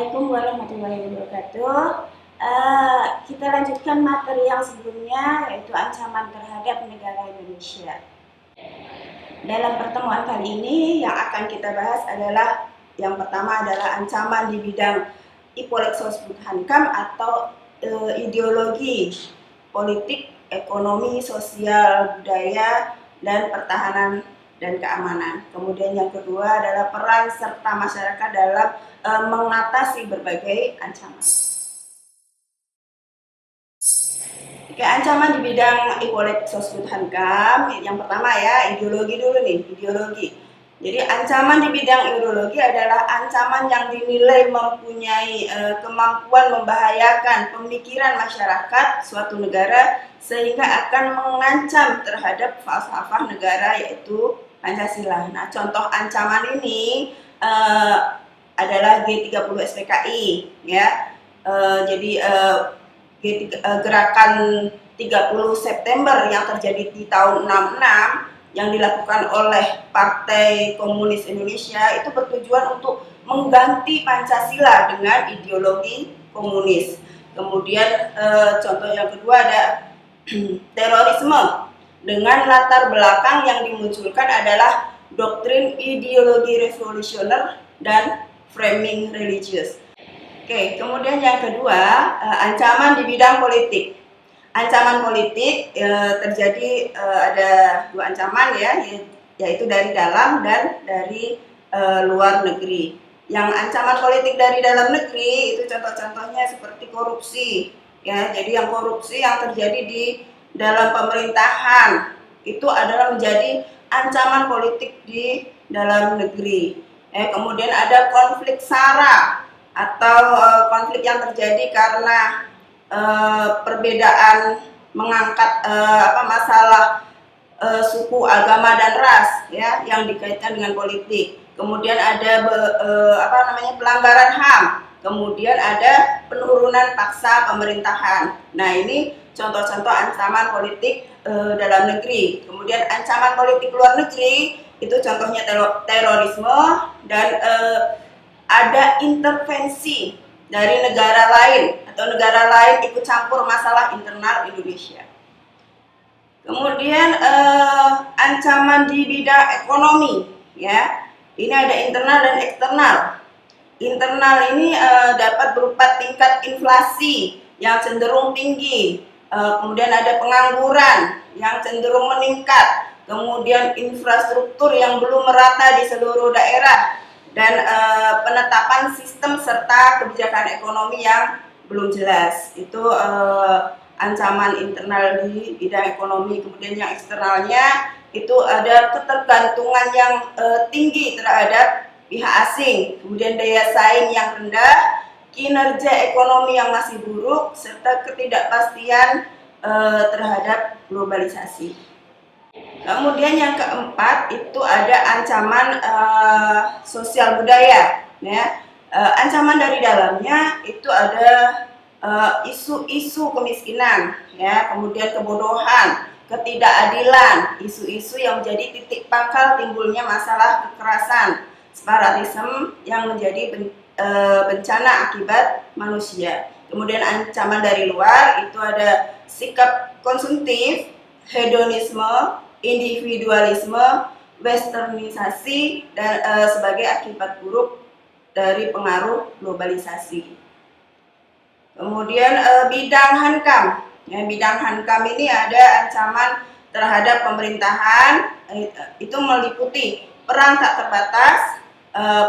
Assalamualaikum warahmatullahi wabarakatuh. Kita lanjutkan materi yang sebelumnya, yaitu ancaman terhadap negara Indonesia. Dalam pertemuan kali ini yang akan kita bahas adalah yang pertama adalah ancaman di bidang Hankam atau ideologi politik, ekonomi, sosial, budaya, dan pertahanan dan keamanan. Kemudian yang kedua adalah peran serta masyarakat dalam mengatasi berbagai ancaman. Oke, ancaman di bidang Hankam, yang pertama ya, ideologi dulu nih, ideologi. Jadi ancaman di bidang ideologi adalah ancaman yang dinilai mempunyai kemampuan membahayakan pemikiran masyarakat suatu negara sehingga akan mengancam terhadap falsafah negara, yaitu Pancasila. Nah, contoh ancaman ini adalah G30 SPKI ya. Gerakan 30 September yang terjadi di tahun 66 yang dilakukan oleh Partai Komunis Indonesia itu bertujuan untuk mengganti Pancasila dengan ideologi komunis. Kemudian contoh yang kedua ada terorisme dengan latar belakang yang dimunculkan adalah doktrin ideologi revolusioner dan framing religius. Oke, kemudian yang kedua, ancaman di bidang politik. Ancaman politik terjadi ada dua ancaman ya, yaitu dari dalam dan dari luar negeri. Yang ancaman politik dari dalam negeri itu contoh-contohnya seperti korupsi ya. Jadi yang korupsi yang terjadi di dalam pemerintahan itu adalah menjadi ancaman politik di dalam negeri. Kemudian ada konflik SARA atau konflik yang terjadi karena perbedaan mengangkat masalah suku, agama, dan ras ya yang dikaitkan dengan politik. Kemudian ada pelanggaran HAM. Kemudian ada penurunan paksa pemerintahan. Nah, ini contoh-contoh ancaman politik dalam negeri. Kemudian ancaman politik luar negeri itu contohnya terorisme dan ada intervensi dari negara lain atau negara lain ikut campur masalah internal Indonesia. Kemudian ancaman di bidang ekonomi ya. Ini ada internal dan eksternal. Internal ini dapat berupa tingkat inflasi yang cenderung tinggi. Kemudian ada pengangguran yang cenderung meningkat. Kemudian infrastruktur yang belum merata di seluruh daerah dan penetapan sistem serta kebijakan ekonomi yang belum jelas. Itu ancaman internal di bidang ekonomi. Kemudian yang eksternalnya itu ada ketergantungan yang tinggi terhadap pihak asing, kemudian daya saing yang rendah, kinerja ekonomi yang masih buruk, serta ketidakpastian terhadap globalisasi. Kemudian yang keempat itu ada ancaman sosial budaya ya. Ancaman dari dalamnya itu ada isu-isu kemiskinan ya, kemudian kebodohan, ketidakadilan, isu-isu yang menjadi titik pangkal timbulnya masalah kekerasan, separatisme yang menjadi bencana akibat manusia. Kemudian ancaman dari luar itu ada sikap konsumtif, hedonisme, individualisme, westernisasi, dan sebagai akibat buruk dari pengaruh globalisasi. Kemudian bidang Hankam. Ya, bidang Hankam ini ada ancaman terhadap pemerintahan, itu meliputi perang tak terbatas,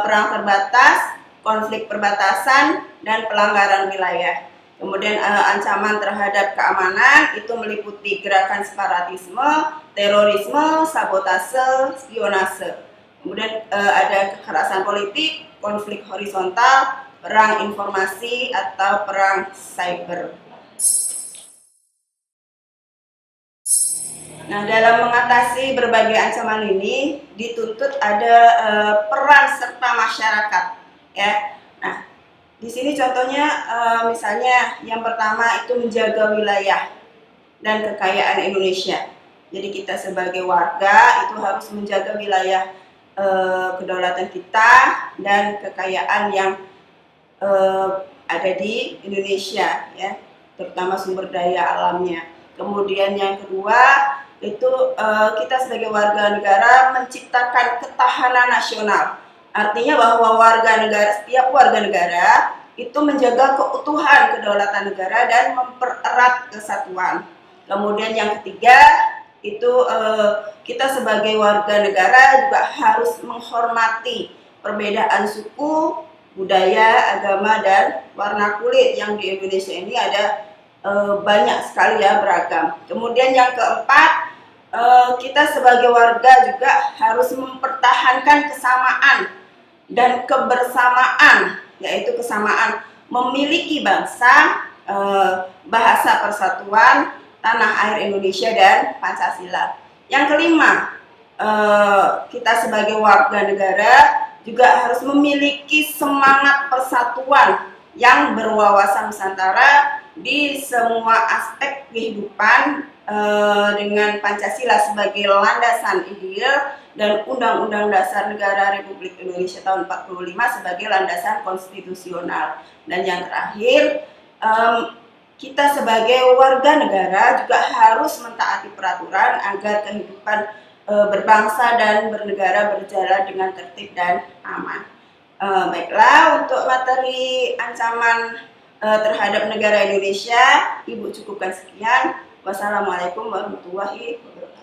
perang terbatas, konflik perbatasan, dan pelanggaran wilayah. Kemudian ancaman terhadap keamanan itu meliputi gerakan separatisme, terorisme, sabotase, spionase. Kemudian ada kekerasan politik, konflik horizontal, perang informasi atau perang cyber. Nah, dalam mengatasi berbagai ancaman ini dituntut ada peran serta masyarakat ya. Nah, di sini contohnya misalnya yang pertama itu menjaga wilayah dan kekayaan Indonesia. Jadi kita sebagai warga itu harus menjaga wilayah kedaulatan kita dan kekayaan yang ada di Indonesia ya, terutama sumber daya alamnya. Kemudian yang kedua itu kita sebagai warga negara menciptakan ketahanan nasional. Artinya bahwa setiap warga negara itu menjaga keutuhan kedaulatan negara dan mempererat kesatuan. Kemudian yang ketiga itu kita sebagai warga negara juga harus menghormati perbedaan suku, budaya, agama, dan warna kulit yang di Indonesia ini ada banyak sekali ya, beragam. Kemudian yang keempat, kita sebagai warga juga harus mempertahankan kesamaan dan kebersamaan, yaitu kesamaan memiliki bangsa, bahasa persatuan, tanah air Indonesia, dan Pancasila. Yang kelima, kita sebagai warga negara juga harus memiliki semangat persatuan yang berwawasan Nusantara di semua aspek kehidupan, dengan Pancasila sebagai landasan ideal dan Undang-Undang Dasar Negara Republik Indonesia tahun 45 sebagai landasan konstitusional. Dan yang terakhir, kita sebagai warga negara juga harus mentaati peraturan agar kehidupan berbangsa dan bernegara berjalan dengan tertib dan aman. Baiklah, untuk materi ancaman terhadap negara Indonesia, Ibu cukupkan sekian. Wassalamualaikum warahmatullahi wabarakatuh.